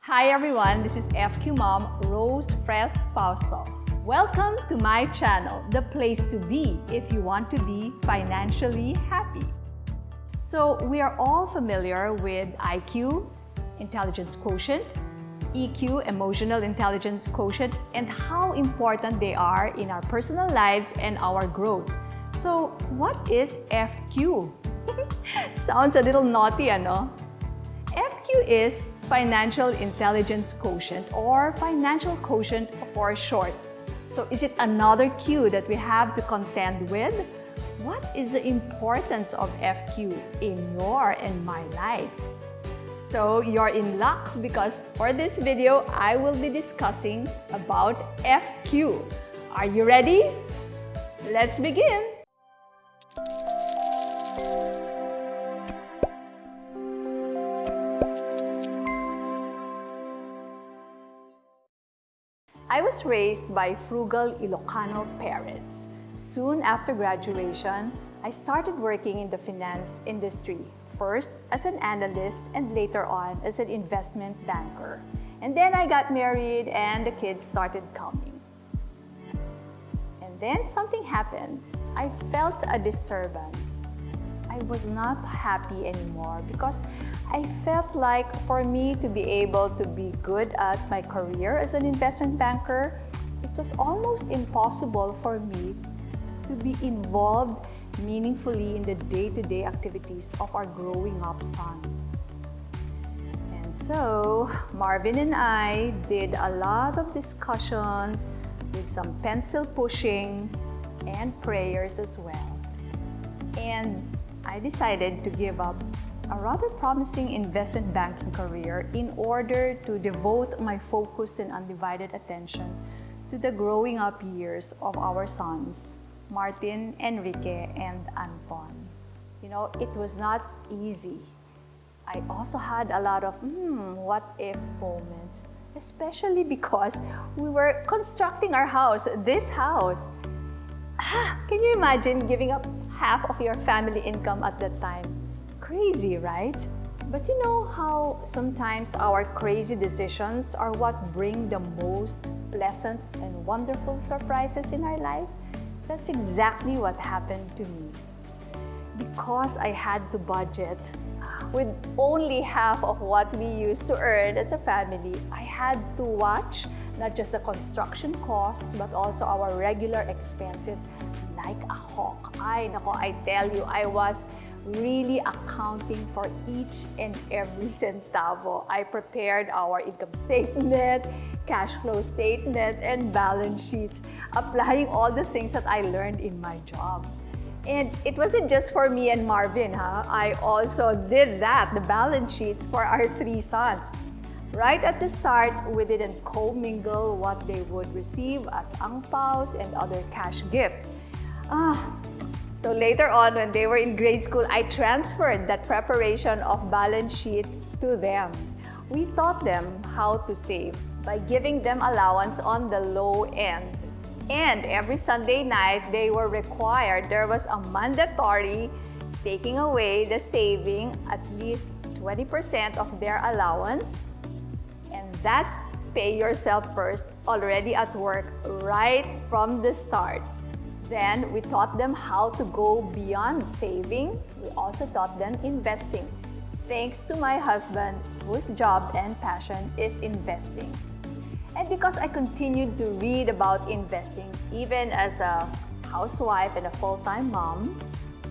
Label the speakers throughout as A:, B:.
A: Hi everyone, this is FQ Mom Rose Fresh Fausto. Welcome to my channel, the place to be if you want to be financially happy. So we are all familiar with IQ, intelligence quotient, EQ, emotional intelligence quotient, and how important they are in our personal lives and our growth. So what is FQ? Sounds a little naughty, ano? FQ is Financial Intelligence Quotient, or Financial Quotient for short. So is it another Q that we have to contend with? What is the importance of FQ in your and my life? So you're in luck because for this video, I will be discussing about FQ. Are you ready? Let's begin! I was raised by frugal Ilocano parents. Soon after graduation, I started working in the finance industry, first as an analyst and later on as an investment banker. And then I got married and the kids started coming. And then something happened. I felt a disturbance. I was not happy anymore because I felt like for me to be able to be good at my career as an investment banker, it was almost impossible for me to be involved meaningfully in the day-to-day activities of our growing up sons. And so, Marvin and I did a lot of discussions with some pencil pushing and prayers as well. And I decided to give up a rather promising investment banking career in order to devote my focused and undivided attention to the growing up years of our sons, Martin, Enrique, and Anton. You know, it was not easy. I also had a lot of what if moments, especially because we were constructing our house, this house. Can you imagine giving up half of your family income at that time? Crazy, right? But you know how sometimes our crazy decisions are what bring the most pleasant and wonderful surprises in our life? That's exactly what happened to me. Because I had to budget with only half of what we used to earn as a family, I had to watch not just the construction costs, but also our regular expenses like a hawk. I tell you, I was really accounting for each and every centavo. I prepared our income statement, cash flow statement, and balance sheets, applying all the things that I learned in my job. And it wasn't just for me and Marvin, I also did that, the balance sheets for our three sons. Right at the start, we didn't commingle what they would receive as angpaos and other cash gifts. So later on, when they were in grade school, I transferred that preparation of balance sheet to them. We taught them how to save by giving them allowance on the low end. And every Sunday night, they were required, there was a mandatory taking away the saving at least 20% of their allowance. And that's pay yourself first, already at work, right from the start. Then we taught them how to go beyond saving. We also taught them investing, thanks to my husband, whose job and passion is investing. And because I continued to read about investing, even as a housewife and a full-time mom,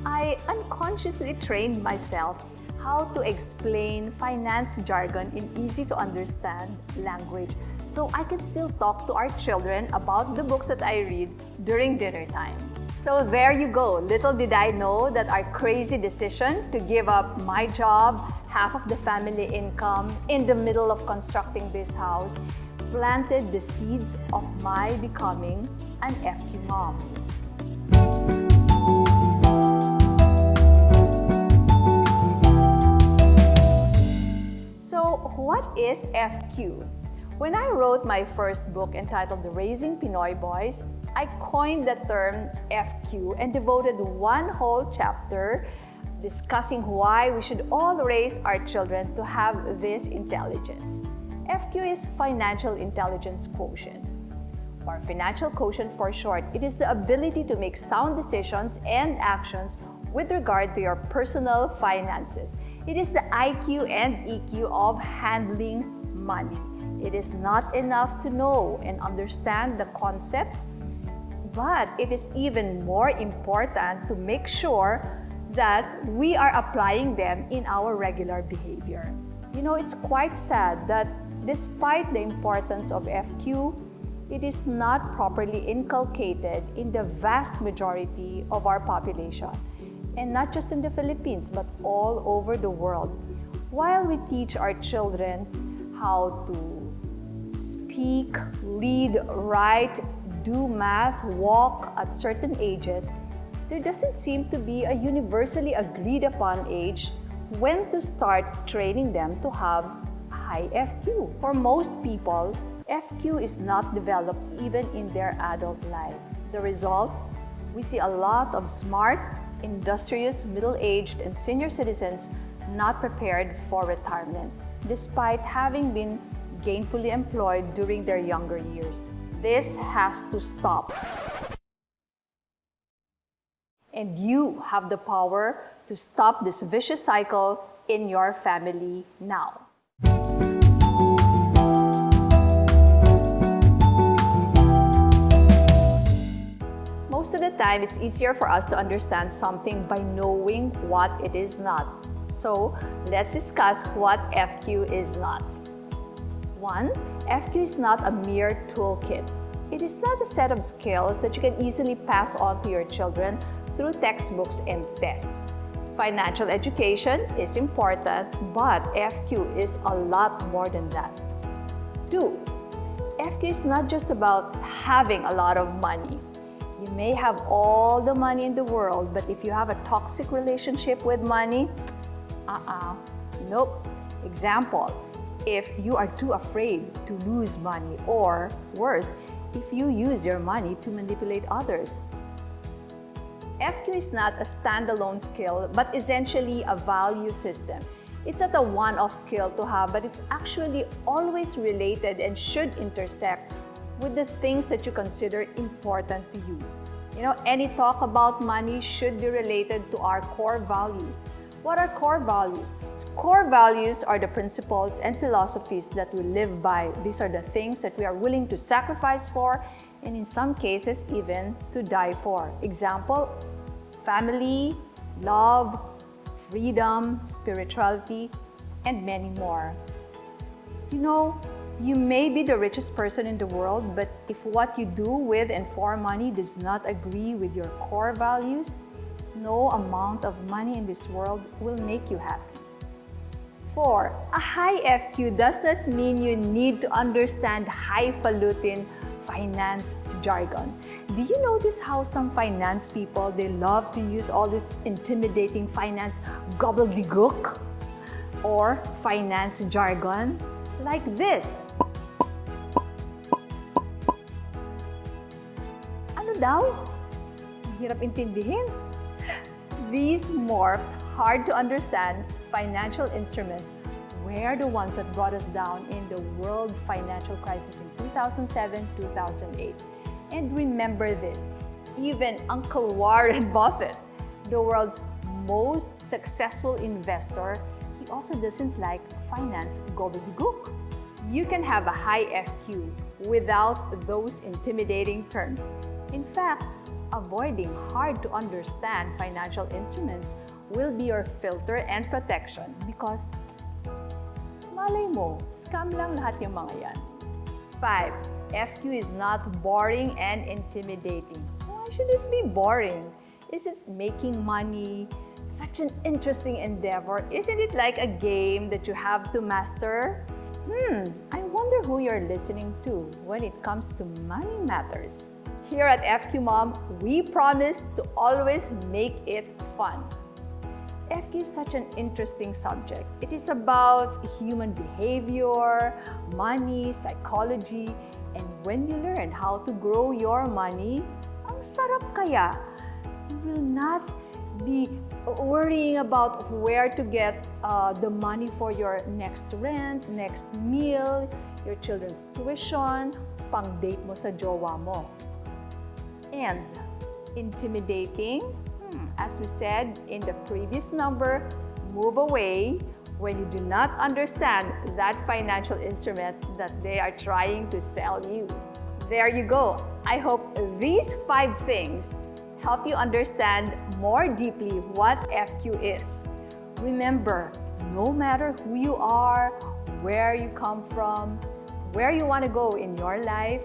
A: I unconsciously trained myself how to explain finance jargon in easy-to-understand language, so I can still talk to our children about the books that I read during dinner time. So there you go. Little did I know that our crazy decision to give up my job, half of the family income, in the middle of constructing this house, planted the seeds of my becoming an FQ mom. So what is FQ? When I wrote my first book entitled Raising Pinoy Boys, I coined the term FQ and devoted one whole chapter discussing why we should all raise our children to have this intelligence. FQ is Financial Intelligence Quotient, or Financial Quotient for short. It is the ability to make sound decisions and actions with regard to your personal finances. It is the IQ and EQ of handling money. It is not enough to know and understand the concepts, but it is even more important to make sure that we are applying them in our regular behavior. You know, it's quite sad that despite the importance of FQ, it is not properly inculcated in the vast majority of our population, and not just in the Philippines, but all over the world. While we teach our children how to speak, read, write, do math, walk at certain ages, there doesn't seem to be a universally agreed upon age when to start training them to have high FQ. For most people, FQ is not developed even in their adult life. The result, we see a lot of smart, industrious, middle-aged, and senior citizens not prepared for retirement, despite having been gainfully employed during their younger years. This has to stop. And you have the power to stop this vicious cycle in your family now. Most of the time, it's easier for us to understand something by knowing what it is not. So, let's discuss what FQ is not. 1. FQ is not a mere toolkit. It is not a set of skills that you can easily pass on to your children through textbooks and tests. Financial education is important, but FQ is a lot more than that. 2. FQ is not just about having a lot of money. You may have all the money in the world, but if you have a toxic relationship with money, nope. Example, if you are too afraid to lose money, or worse, if you use your money to manipulate others. FQ is not a standalone skill, but essentially a value system. It's not a one-off skill to have, but it's actually always related and should intersect with the things that you consider important to you. You know, any talk about money should be related to our core values. What are core values? Core values are the principles and philosophies that we live by. These are the things that we are willing to sacrifice for, and in some cases, even to die for. Example, family, love, freedom, spirituality, and many more. You know, you may be the richest person in the world, but if what you do with and for money does not agree with your core values, no amount of money in this world will make you happy. 4. A high FQ does not mean you need to understand highfalutin finance jargon. Do you notice how some finance people, they love to use all this intimidating finance gobbledygook or finance jargon like this? Ano daw? Mahirap intindihin. These morphed, hard to understand financial instruments were the ones that brought us down in the world financial crisis in 2007-2008. And remember this, even Uncle Warren Buffett, the world's most successful investor, he also doesn't like finance gobbledygook. You can have a high FQ without those intimidating terms. In fact, avoiding hard to understand financial instruments will be your filter and protection because malay mo, scam lang lahat yung mga yan. 5. FQ is not boring and intimidating. Why should it be boring? Isn't making money such an interesting endeavor? Isn't it like a game that you have to master? I wonder who you're listening to when it comes to money matters. Here at FQ Mom, we promise to always make it fun. FQ is such an interesting subject. It is about human behavior, money, psychology, and when you learn how to grow your money, ang sarap kaya. You will not be worrying about where to get the money for your next rent, next meal, your children's tuition, pang-date mo sa jowa mo. And intimidating, as we said in the previous number, move away when you do not understand that financial instrument that they are trying to sell you. There you go. I hope these 5 things help you understand more deeply what FQ is. Remember, no matter who you are, where you come from, where you want to go in your life,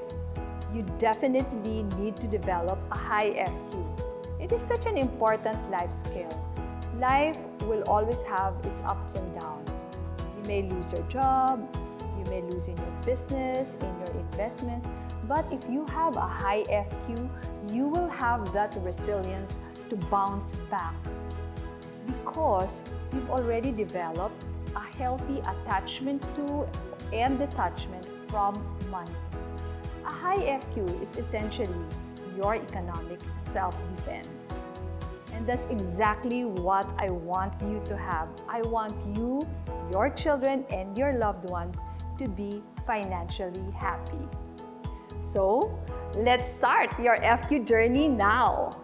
A: you definitely need to develop a high FQ. It is such an important life skill. Life will always have its ups and downs. You may lose your job, you may lose in your business, in your investments, but if you have a high FQ, you will have that resilience to bounce back because you've already developed a healthy attachment to and detachment from money. A high FQ is essentially your economic self-defense. And that's exactly what I want you to have. I want you, your children, and your loved ones to be financially happy. So, let's start your FQ journey now.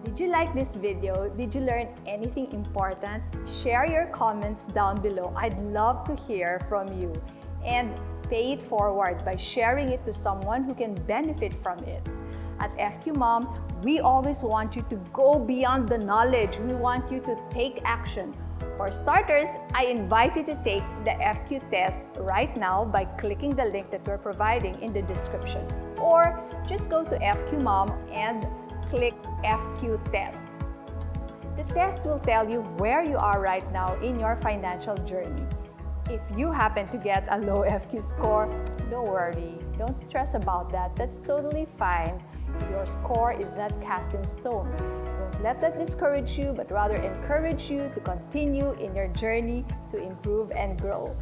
A: Did you like this video? Did you learn anything important? Share your comments down below. I'd love to hear from you. And pay it forward by sharing it to someone who can benefit from it. At FQ Mom, we always want you to go beyond the knowledge. We want you to take action. For starters, I invite you to take the FQ test right now by clicking the link that we're providing in the description. Or just go to FQ Mom and click FQ test. The test will tell you where you are right now in your financial journey. If you happen to get a low FQ score, don't worry. Don't stress about that. That's totally fine. Your score is not cast in stone. Don't let that discourage you, but rather encourage you to continue in your journey to improve and grow.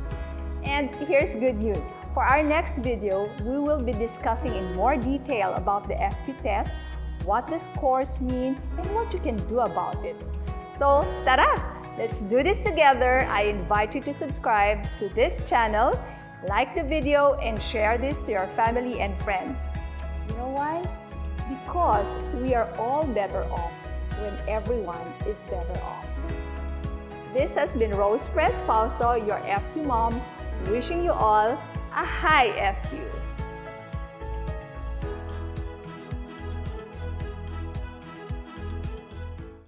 A: And here's good news. For our next video, we will be discussing in more detail about the FQ test, what the scores mean, and what you can do about it. So, tara! Let's do this together. I invite you to subscribe to this channel, like the video, and share this to your family and friends. You know why? Because we are all better off when everyone is better off. This has been Rose Press Fausto, your FQ Mom, wishing you all a high FQ.